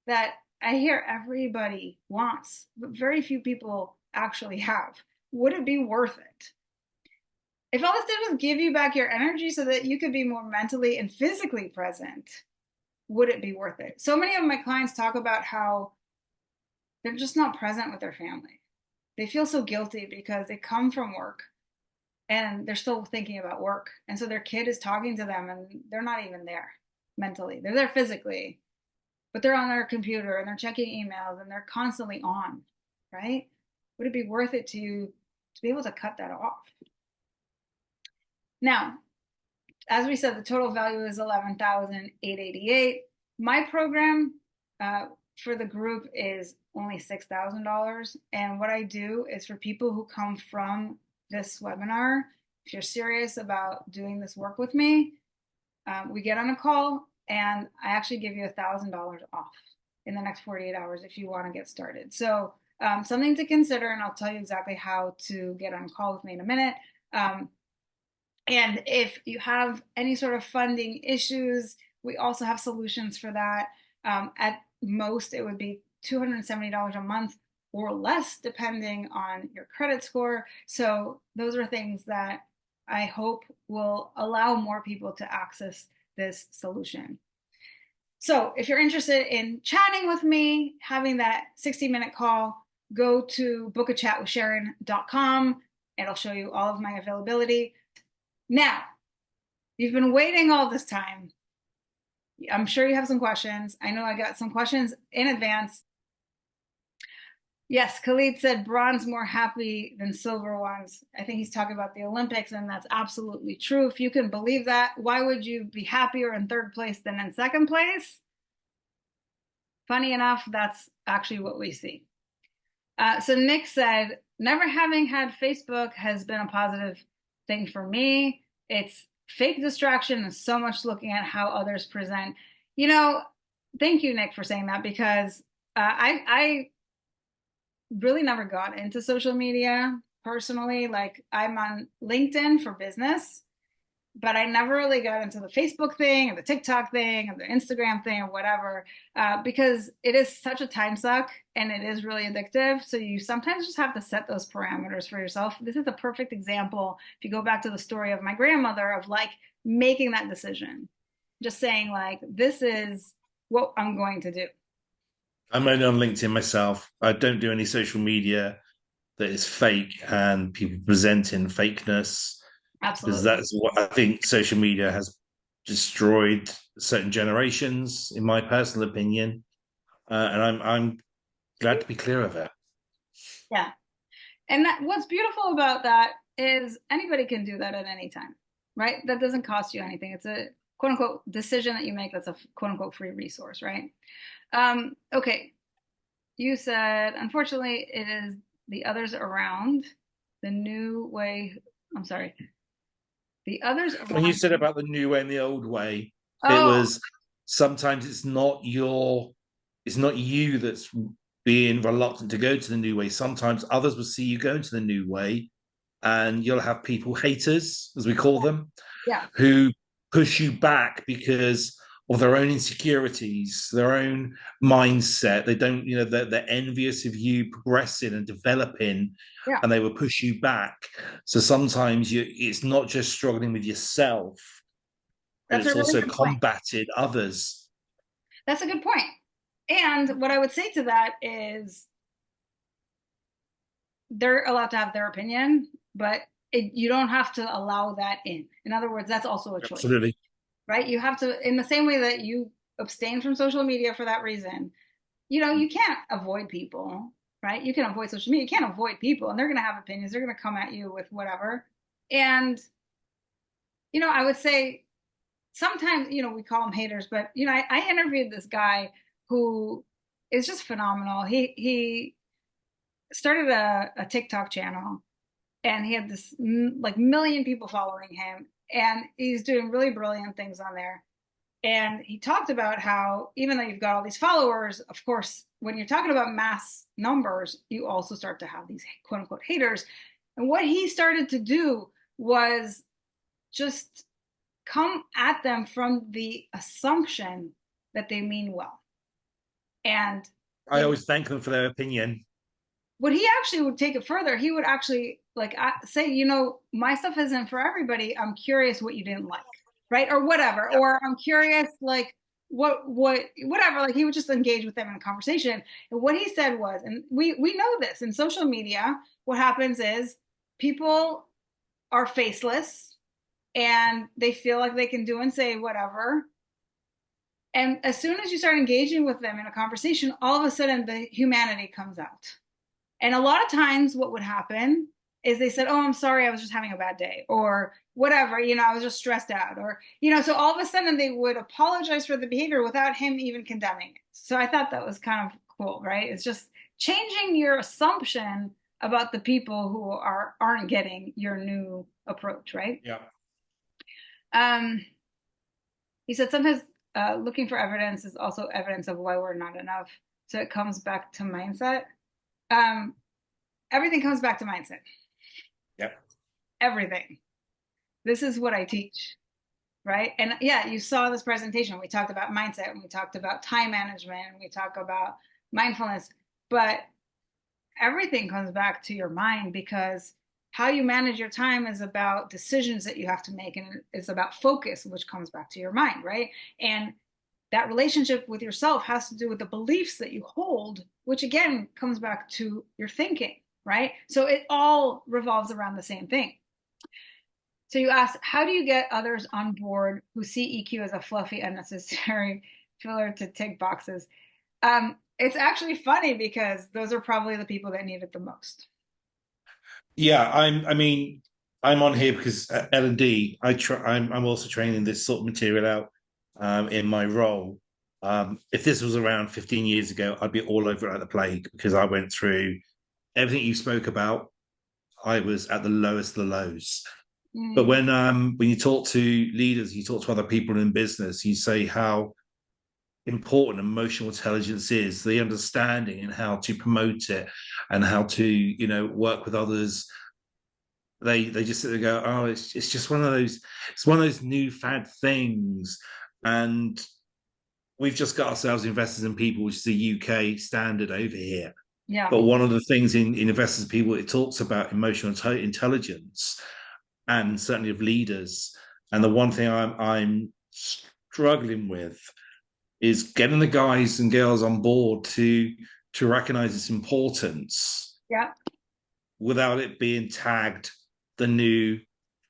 Speaker 1: that I hear everybody wants, but very few people actually have. Would it be worth it? If all this did was give you back your energy so that you could be more mentally and physically present, would it be worth it? So many of my clients talk about how they're just not present with their family. They feel so guilty because they come from work and they're still thinking about work. And so their kid is talking to them and they're not even there mentally. They're there physically, but they're on their computer and they're checking emails and they're constantly on, right? Would it be worth it to be able to cut that off? Now, as we said, the total value is 11,888. My program for the group is only $6,000. And what I do is for people who come from this webinar, if you're serious about doing this work with me, we get on a call and I actually give you $1,000 off in the next 48 hours if you want to get started. So something to consider, and I'll tell you exactly how to get on a call with me in a minute. And if you have any sort of funding issues, we also have solutions for that. At most, it would be $270 a month or less, depending on your credit score. So those are things that I hope will allow more people to access this solution. So if you're interested in chatting with me, having that 60-minute call, go to bookachatwithsharon.com. It'll show you all of my availability. Now, you've been waiting all this time. I'm sure you have some questions. I know I got some questions in advance. Yes, Khalid said bronze more happy than silver ones. I think he's talking about the Olympics, and that's absolutely true. If you can believe that, why would you be happier in third place than in second place? Funny enough, that's actually what we see. So Nick said, never having had Facebook has been a positive thing for me. It's fake distraction and so much looking at how others present. Thank you, Nick, for saying that, because I really never got into social media personally. Like, I'm on LinkedIn for business, but I never really got into the Facebook thing or the TikTok thing or the Instagram thing or whatever, because it is such a time suck and it is really addictive. So you sometimes just have to set those parameters for yourself. This is a perfect example. If you go back to the story of my grandmother, of like making that decision, just saying like, this is what I'm going to do.
Speaker 2: I'm only on LinkedIn myself. I don't do any social media that is fake and people presenting fakeness, because
Speaker 1: Absolutely.
Speaker 2: that's what I think social media has destroyed certain generations, in my personal opinion. And I'm glad to be clear of it.
Speaker 1: Yeah. And what's beautiful about that is anybody can do that at any time, right? That doesn't cost you anything. It's a quote unquote decision that you make that's a quote unquote free resource, right? Okay. You said, unfortunately, it is the others around the new way. I'm sorry. The others
Speaker 2: When you
Speaker 1: around.
Speaker 2: said about the new way and the old way, it
Speaker 1: Oh,
Speaker 2: was sometimes it's not you that's being reluctant to go to the new way. Sometimes others will see you go to the new way, and you'll have people, haters, as we call them,
Speaker 1: yeah.
Speaker 2: who push you back because of their own insecurities, their own mindset. They don't, they're envious of you progressing and developing,
Speaker 1: Yeah.
Speaker 2: and they will push you back. So sometimes it's not just struggling with yourself, but
Speaker 1: That's a
Speaker 2: it's
Speaker 1: really
Speaker 2: also
Speaker 1: good point.
Speaker 2: combating others.
Speaker 1: That's a good point. And what I would say to that is they're allowed to have their opinion, but you don't have to allow that in. In other words, that's also a choice,
Speaker 2: Absolutely.
Speaker 1: right? You have to, in the same way that you abstain from social media for that reason, you can't avoid people, right? You can avoid social media. You can't avoid people, and they're going to have opinions. They're going to come at you with whatever. And, I would say sometimes, we call them haters, but, I interviewed this guy who is just phenomenal. He started a TikTok channel and he had this like million people following him. and he's doing really brilliant things on there. And he talked about how even though you've got all these followers, of course, when you're talking about mass numbers, you also start to have these quote unquote haters. And what he started to do was just come at them from the assumption that they mean well. And
Speaker 2: I always thank them for their opinion.
Speaker 1: what he actually would take it further, he would actually like say, my stuff isn't for everybody. I'm curious what you didn't like, right? Or whatever.
Speaker 2: Yeah.
Speaker 1: Or I'm curious, like whatever. Like he would just engage with them in a conversation. And what he said was, and we know this in social media, what happens is people are faceless and they feel like they can do and say whatever. And as soon as you start engaging with them in a conversation, all of a sudden the humanity comes out. And a lot of times what would happen is they said, "Oh, I'm sorry, I was just having a bad day," or whatever, I was just stressed out, or, so all of a sudden they would apologize for the behavior without him even condemning it. So I thought that was kind of cool, right? It's just changing your assumption about the people who aren't getting your new approach, right?
Speaker 2: Yeah.
Speaker 1: Um, he said sometimes looking for evidence is also evidence of why we're not enough. So it comes back to mindset. Um, Everything comes back to mindset.
Speaker 2: Yeah.
Speaker 1: Everything. This is what I teach, right? And yeah, you saw this presentation. We talked about mindset and we talked about time management and we talk about mindfulness, but everything comes back to your mind because how you manage your time is about decisions that you have to make, and it's about focus, which comes back to your mind, right? And that relationship with yourself has to do with the beliefs that you hold, which again comes back to your thinking, right? So it all revolves around the same thing. So you asked, how do you get others on board who see EQ as a fluffy, unnecessary filler to tick boxes? It's actually funny because those are probably the people that need it the most.
Speaker 2: Yeah, I'm on here because at L&D, I'm also training this sort of material out in my role. If this was around 15 years ago, I'd be all over it like the plague because I went through everything you spoke about. I was at the lowest of the lows. But
Speaker 1: Mm,
Speaker 2: when you talk to leaders, you talk to other people in business, you say how important emotional intelligence is, the understanding and how to promote it and how to, work with others. They just sit there and go, oh, it's just one of those new fad things. And we've just got ourselves investors in people, which is the UK standard over here.
Speaker 1: yeah.
Speaker 2: But one of the things in investors in people, it talks about emotional intelligence and certainly of leaders. And the one thing I'm struggling with is getting the guys and girls on board to recognize its importance
Speaker 1: Yeah.
Speaker 2: without it being tagged the new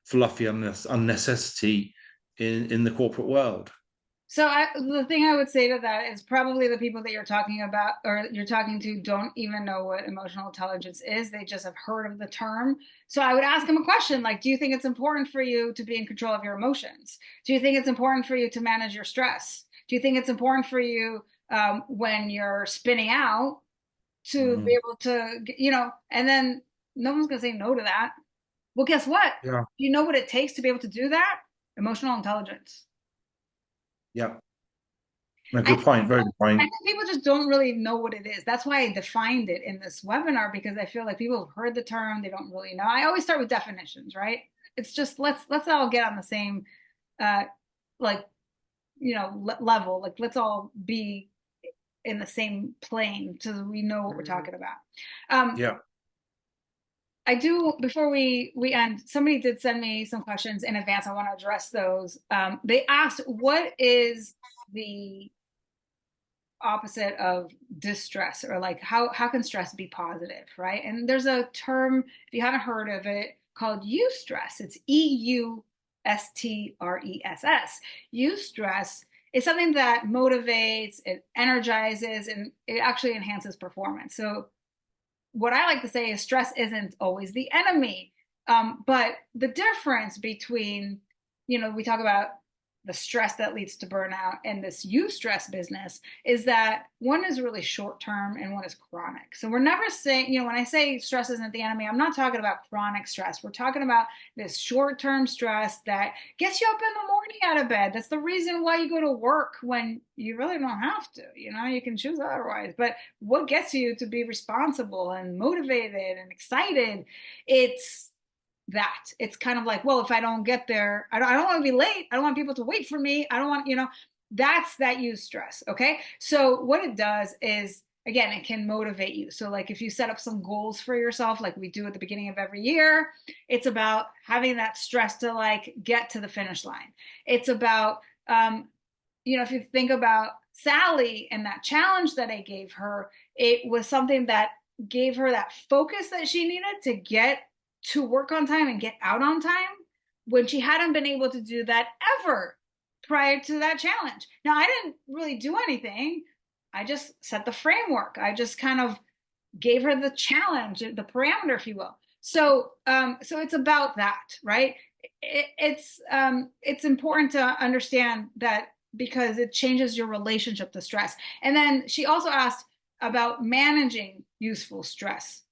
Speaker 2: fluffy unnecessity in the corporate world.
Speaker 1: So the thing I would say to that is probably the people that you're talking about or you're talking to don't even know what emotional intelligence is. They just have heard of the term. So I would ask them a question like, do you think it's important for you to be in control of your emotions? Do you think it's important for you to manage your stress? Do you think it's important for you when you're spinning out to be
Speaker 2: Mm.
Speaker 1: able to, and then no one's going to say no to that. Well, guess what?
Speaker 2: Yeah,
Speaker 1: You know what it takes to be able to do that? Emotional intelligence.
Speaker 2: yeah. A
Speaker 1: I
Speaker 2: good point. Very good
Speaker 1: I
Speaker 2: point.
Speaker 1: think people just don't really know what it is. That's why I defined it in this webinar because I feel like people have heard the term, they don't really know. I always start with definitions, right? It's just let's all get on the same uh like level. Like let's all be in the same plane so that we know what we're talking about. Um
Speaker 2: Yeah.
Speaker 1: I do before we end, somebody did send me some questions in advance. I want to address those. They asked what is the opposite of distress, or like how can stress be positive, right? And there's a term, if you haven't heard of it, called eustress. It's eustress. Eustress is something that motivates, it energizes, and it actually enhances performance. So what I like to say is stress isn't always the enemy, but the difference between, we talk about the stress that leads to burnout and this eustress business is that one is really short term and one is chronic. So we're never saying, when I say stress isn't the enemy, I'm not talking about chronic stress. We're talking about this short term stress that gets you up in the morning out of bed. That's the reason why you go to work when you really don't have to. You can choose otherwise. But what gets you to be responsible and motivated and excited? It's kind of like, well, if I don't get there, I don't want to be late. I don't want people to wait for me. I don't want, that's that eustress. Okay. So what it does is, again, it can motivate you. So like if you set up some goals for yourself, like we do at the beginning of every year, it's about having that stress to like get to the finish line. It's about, if you think about Sally and that challenge that I gave her, it was something that gave her that focus that she needed to get to work on time and get out on time when she hadn't been able to do that ever prior to that challenge. Now, I didn't really do anything. I just set the framework. I just kind of gave her the challenge, the parameter, if you will. So it's about that, right? It's important to understand that because it changes your relationship to stress. And then she also asked about managing useful stress.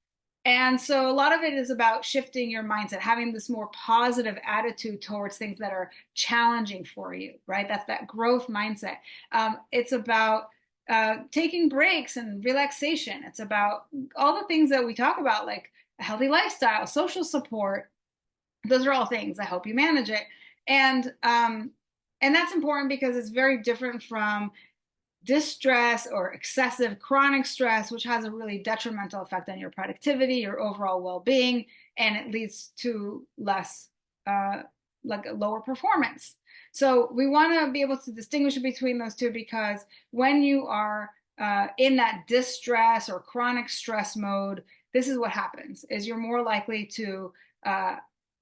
Speaker 1: And so a lot of it is about shifting your mindset, having this more positive attitude towards things that are challenging for you, right? That's that growth mindset. It's about taking breaks and relaxation. It's about all the things that we talk about, like a healthy lifestyle, social support. Those are all things that help you manage it. And that's important because it's very different from distress or excessive chronic stress, which has a really detrimental effect on your productivity, your overall well-being, and it leads to less, like a lower performance. So we want to be able to distinguish between those two because when you are in that distress or chronic stress mode, this is what happens: is you're more likely to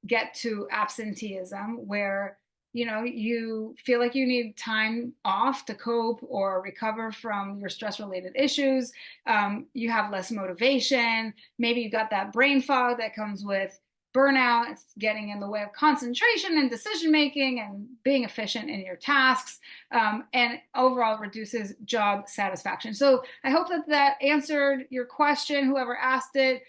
Speaker 1: get to absenteeism, where you feel like you need time off to cope or recover from your stress related issues. You have less motivation. Maybe you got that brain fog that comes with burnout. It's getting in the way of concentration and decision making and being efficient in your tasks, and overall reduces job satisfaction. So I hope that answered your question, whoever asked it.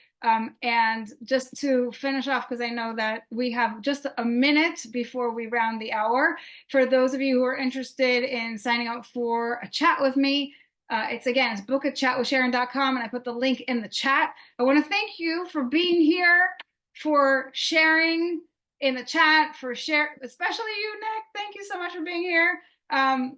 Speaker 1: And just to finish off, because I know that we have just a minute before we round the hour, for those of you who are interested in signing up for a chat with me, it's book a chat with Sharon.com, and I put the link in the chat. I want to thank you for being here, for sharing in the chat, especially you, Nick. Thank you so much for being here, and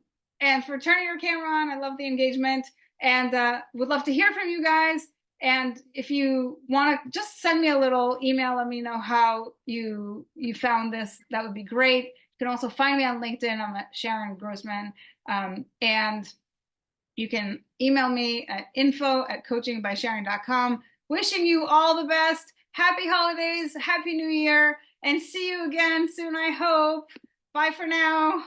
Speaker 1: for turning your camera on. I love the engagement, and would love to hear from you guys. And if you want to just send me a little email, let me know how you found this. That would be great. You can also find me on LinkedIn. I'm at Sharon Grossman. And you can email me at info@coachingbysharon.com. Wishing you all the best. Happy holidays. Happy New Year. And see you again soon, I hope. Bye for now.